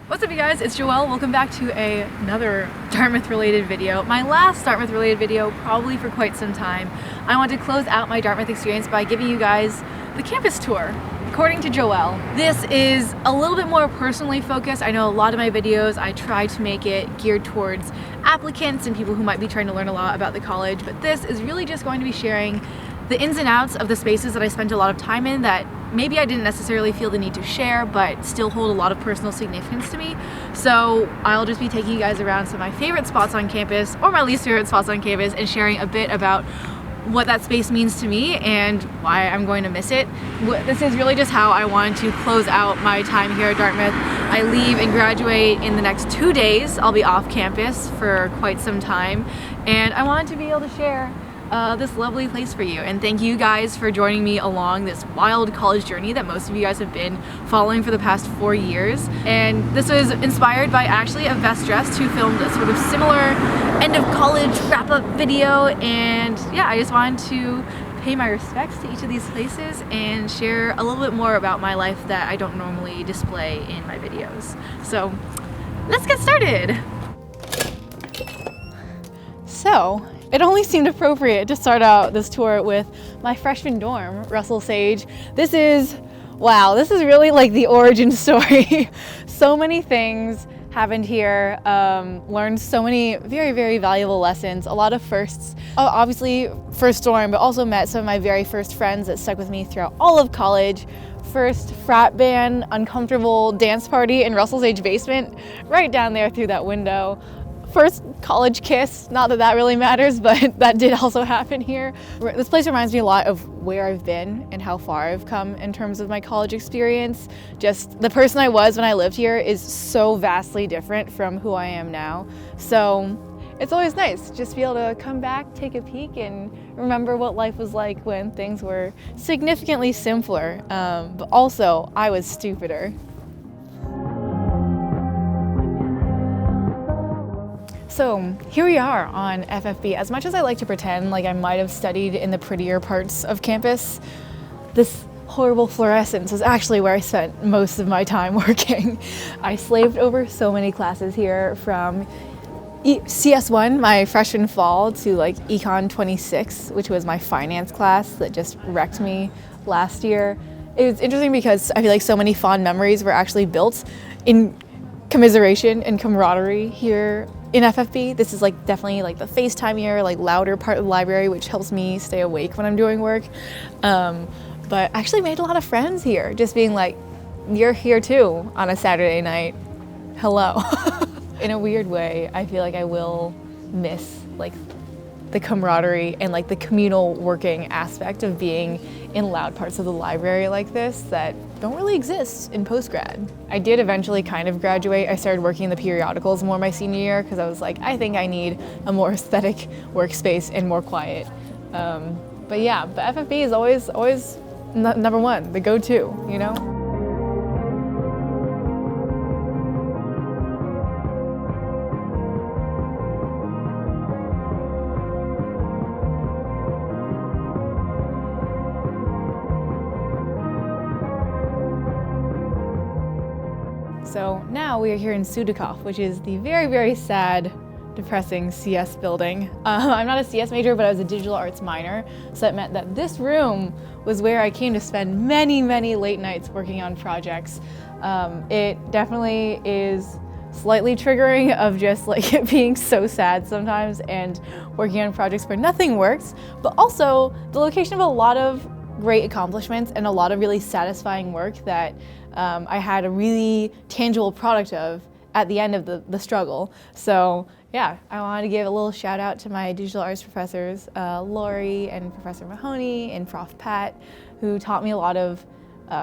What's up you guys, it's Joelle. Welcome back to another Dartmouth related video. My last Dartmouth related video probably for quite some time. I want to close out my Dartmouth experience by giving you guys the campus tour. According to Joelle, this is a little bit more personally focused. I know a lot of my videos, I try to make it geared towards applicants and people who might be trying to learn a lot about the college, but this is really just going to be sharing the ins and outs of the spaces that I spent a lot of time in that maybe I didn't necessarily feel the need to share, but still hold a lot of personal significance to me. So I'll just be taking you guys around some of my favorite spots on campus or my least favorite spots on campus and sharing a bit about what that space means to me and why I'm going to miss it. This is really just how I want to close out my time here at Dartmouth. I leave and graduate in the next 2 days. I'll be off campus for quite some time, and I wanted to be able to share this lovely place for you. And thank you guys for joining me along this wild college journey that most of you guys have been following for the past 4 years. And this was inspired by actually a Best Dressed who filmed a sort of similar end of college wrap-up video. And yeah, I just wanted to pay my respects to each of these places and share a little bit more about my life that I don't normally display in my videos. So let's get started. So it only seemed appropriate to start out this tour with my freshman dorm, Russell Sage. This is really like the origin story. So many things happened here, learned so many very, very valuable lessons, a lot of firsts. Obviously first dorm, but also met some of my very first friends that stuck with me throughout all of college. First frat band, uncomfortable dance party in Russell Sage basement, right down there through that window. First college kiss, not that that really matters, but that did also happen here. This place reminds me a lot of where I've been and how far I've come in terms of my college experience. Just the person I was when I lived here is so vastly different from who I am now. So it's always nice just to be able to come back, take a peek, and remember what life was like when things were significantly simpler, but also I was stupider. So here we are on FFB. As much as I like to pretend like I might have studied in the prettier parts of campus, this horrible fluorescence was actually where I spent most of my time working. I slaved over so many classes here, from CS1, my freshman fall, to like Econ 26, which was my finance class that just wrecked me last year. It was interesting because I feel like so many fond memories were actually built in commiseration and camaraderie here in FFB. This is like definitely like the FaceTime year, like louder part of the library, which helps me stay awake when I'm doing work. But I actually made a lot of friends here, just being like, you're here too on a Saturday night. Hello. In a weird way, I feel like I will miss like the camaraderie and like the communal working aspect of being in loud parts of the library like this that don't really exist in postgrad. I did eventually kind of graduate. I started working in the periodicals more my senior year because I was like, I think I need a more aesthetic workspace and more quiet. But yeah, but FFB is always number one, the go-to, you know? So now we are here in Sudikoff, which is the very, very sad, depressing CS building. I'm not a CS major, but I was a digital arts minor, so that meant that this room was where I came to spend many, many late nights working on projects. It definitely is slightly triggering of just like it being so sad sometimes and working on projects where nothing works, but also the location of a lot of great accomplishments and a lot of really satisfying work that I had a really tangible product of at the end of the struggle. So yeah, I wanted to give a little shout out to my digital arts professors, Lori and Professor Mahoney and Prof Pat, who taught me a lot of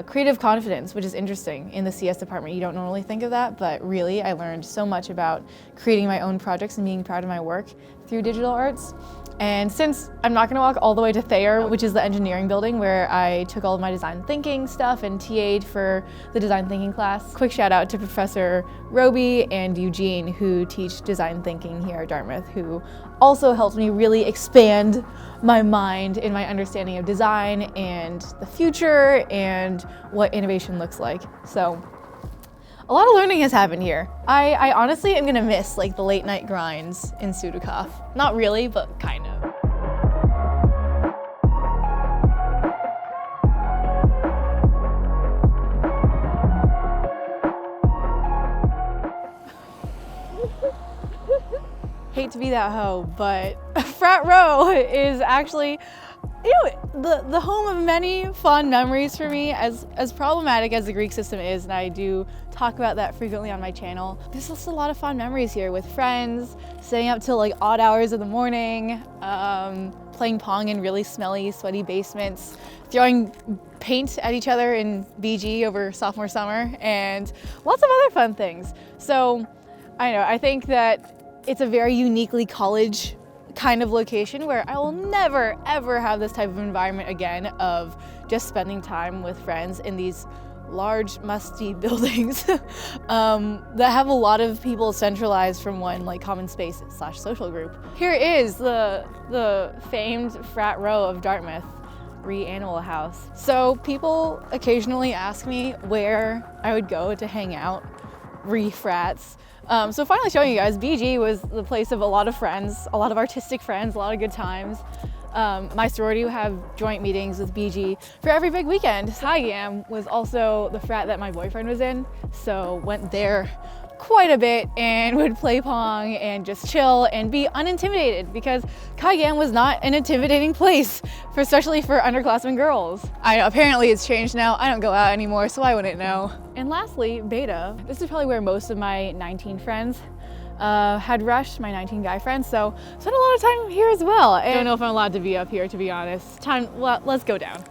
creative confidence, which is interesting in the CS department. You don't normally think of that, but really I learned so much about creating my own projects and being proud of my work through digital arts. And since I'm not gonna walk all the way to Thayer, which is the engineering building where I took all of my design thinking stuff and TA'd for the design thinking class, quick shout out to Professor Roby and Eugene, who teach design thinking here at Dartmouth, who also helped me really expand my mind in my understanding of design and the future and what innovation looks like. So A lot of learning has happened here. I honestly am gonna miss like the late night grinds in Sudikoff. Not really, but kind of. Hate to be that hoe, but Frat Row is actually, you know, the home of many fond memories for me. As problematic as the Greek system is, and I do talk about that frequently on my channel, there's also a lot of fond memories here with friends, staying up till like odd hours of the morning, playing pong in really smelly, sweaty basements, throwing paint at each other in BG over sophomore summer, and lots of other fun things. So I know, I think that it's a very uniquely college kind of location where I will never ever have this type of environment again of just spending time with friends in these large musty buildings that have a lot of people centralized from one like common space / social group. Here is the famed Frat Row of Dartmouth, re-Animal House. So people occasionally ask me where I would go to hang out, re-frats. So finally showing you guys, BG was the place of a lot of friends, a lot of artistic friends, a lot of good times. My sorority would have joint meetings with BG for every big weekend. KBEAUTY was also the frat that my boyfriend was in, so went there quite a bit and would play pong and just chill and be unintimidated, because KBEAUTY was not an intimidating place, especially for underclassmen girls. Apparently it's changed now. I don't go out anymore, so I wouldn't know. And lastly, Beta. This is probably where most of my 19 friends had rushed, my 19 guy friends, so spent a lot of time here as well. I don't know if I'm allowed to be up here, to be honest. Let's go down.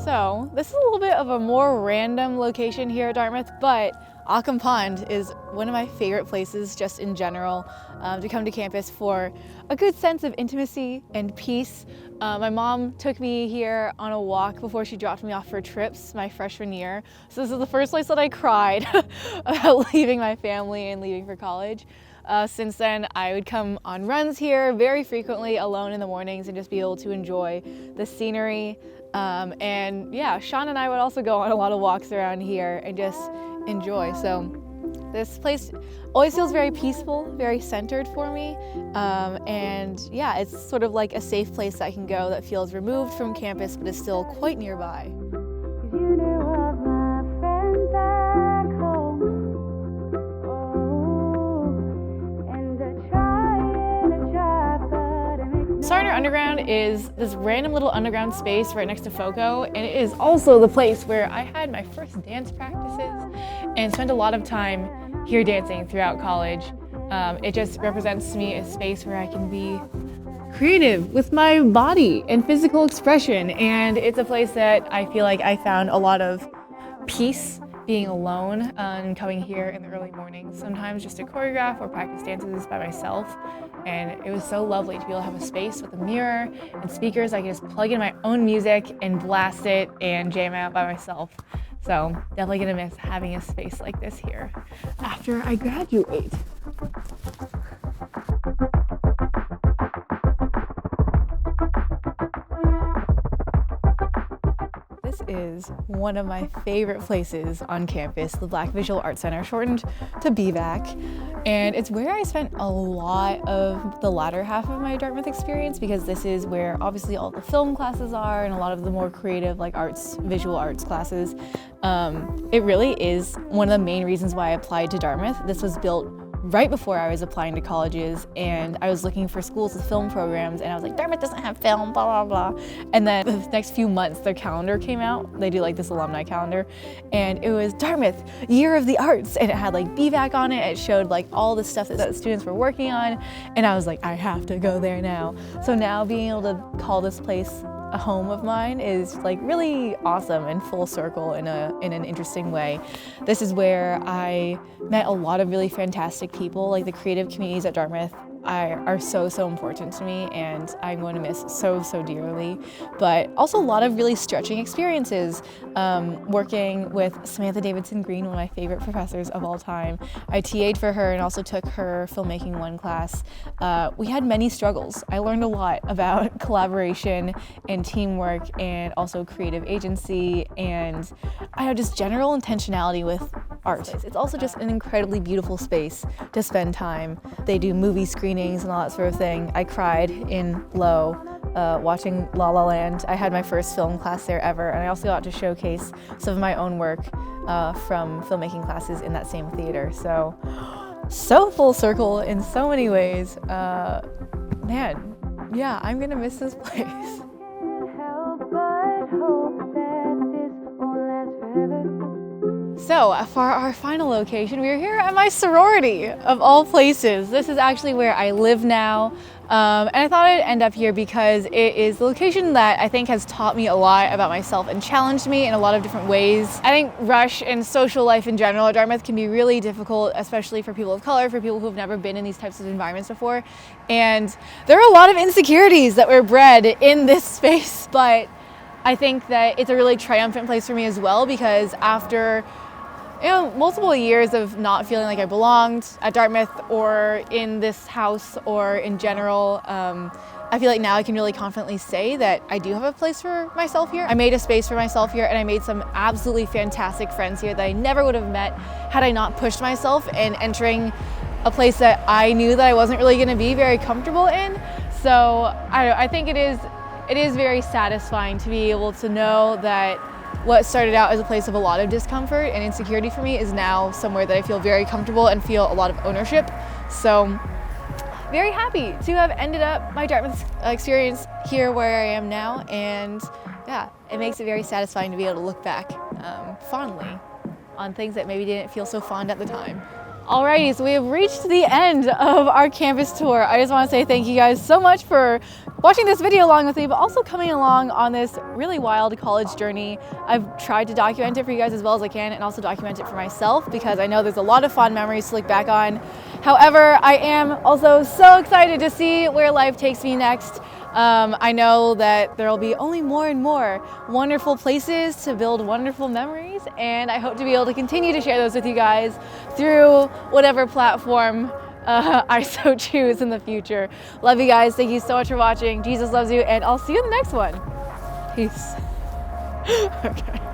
So this is a little bit of a more random location here at Dartmouth, but Ockham Pond is one of my favorite places just in general to come to campus for a good sense of intimacy and peace. My mom took me here on a walk before she dropped me off for trips my freshman year. So this is the first place that I cried about leaving my family and leaving for college. Since then, I would come on runs here very frequently alone in the mornings and just be able to enjoy the scenery. And yeah, Sean and I would also go on a lot of walks around here and just enjoy. So this place always feels very peaceful, very centered for me. And yeah, it's sort of like a safe place that I can go that feels removed from campus but is still quite nearby. Sarner Underground is this random little underground space right next to FOCO, and it is also the place where I had my first dance practices and spent a lot of time here dancing throughout college. It just represents to me a space where I can be creative with my body and physical expression, and it's a place that I feel like I found a lot of peace being alone and coming here in the early mornings, sometimes just to choreograph or practice dances by myself. And it was so lovely to be able to have a space with a mirror and speakers. I could just plug in my own music and blast it and jam out by myself. So definitely gonna miss having a space like this here after I graduate. This is one of my favorite places on campus, the Black Visual Arts Center, shortened to BEVAC. And it's where I spent a lot of the latter half of my Dartmouth experience, because this is where obviously all the film classes are and a lot of the more creative like arts, visual arts classes. It really is one of the main reasons why I applied to Dartmouth. This was built right before I was applying to colleges, and I was looking for schools with film programs, and I was like, Dartmouth doesn't have film, blah, blah, blah. And then the next few months, their calendar came out. They do like this alumni calendar, and it was Dartmouth, Year of the Arts, and it had like BEVAC on it. It showed like all the stuff that the students were working on, and I was like, I have to go there now. So now being able to call this place a home of mine is like really awesome and full circle in an interesting way. This is where I met a lot of really fantastic people. Like the creative communities at Dartmouth are so important to me, and I'm going to miss so dearly. But also a lot of really stretching experiences. Working with Samantha Davidson Green, one of my favorite professors of all time. I TA'd for her and also took her filmmaking 1 class. We had many struggles. I learned a lot about collaboration and teamwork and also creative agency and just general intentionality with art. It's also just an incredibly beautiful space to spend time. They do movie screenings and all that sort of thing. I cried in Low watching La La Land. I had my first film class there ever, and I also got to showcase some of my own work from filmmaking classes in that same theater. So full circle in so many ways. Man, yeah, I'm gonna miss this place. So for our final location, we are here at my sorority of all places. This is actually where I live now. And I thought I'd end up here because it is the location that I think has taught me a lot about myself and challenged me in a lot of different ways. I think rush and social life in general at Dartmouth can be really difficult, especially for people of color, for people who have never been in these types of environments before. And there are a lot of insecurities that were bred in this space, but I think that it's a really triumphant place for me as well, because after multiple years of not feeling like I belonged at Dartmouth or in this house or in general, I feel like now I can really confidently say that I do have a place for myself here. I made a space for myself here, and I made some absolutely fantastic friends here that I never would have met had I not pushed myself in entering a place that I knew that I wasn't really going to be very comfortable in. So I think it is very satisfying to be able to know that what started out as a place of a lot of discomfort and insecurity for me is now somewhere that I feel very comfortable and feel a lot of ownership. So very happy to have ended up my Dartmouth experience here where I am now, and yeah, it makes it very satisfying to be able to look back fondly on things that maybe didn't feel so fond at the time. Alrighty, so we have reached the end of our campus tour. I just want to say thank you guys so much for watching this video along with me, but also coming along on this really wild college journey. I've tried to document it for you guys as well as I can, and also document it for myself, because I know there's a lot of fond memories to look back on. However, I am also so excited to see where life takes me next. I know that there will be only more and more wonderful places to build wonderful memories, and I hope to be able to continue to share those with you guys through whatever platform I so choose in the future. Love you guys. Thank you so much for watching. Jesus loves you, and I'll see you in the next one. Peace. Okay.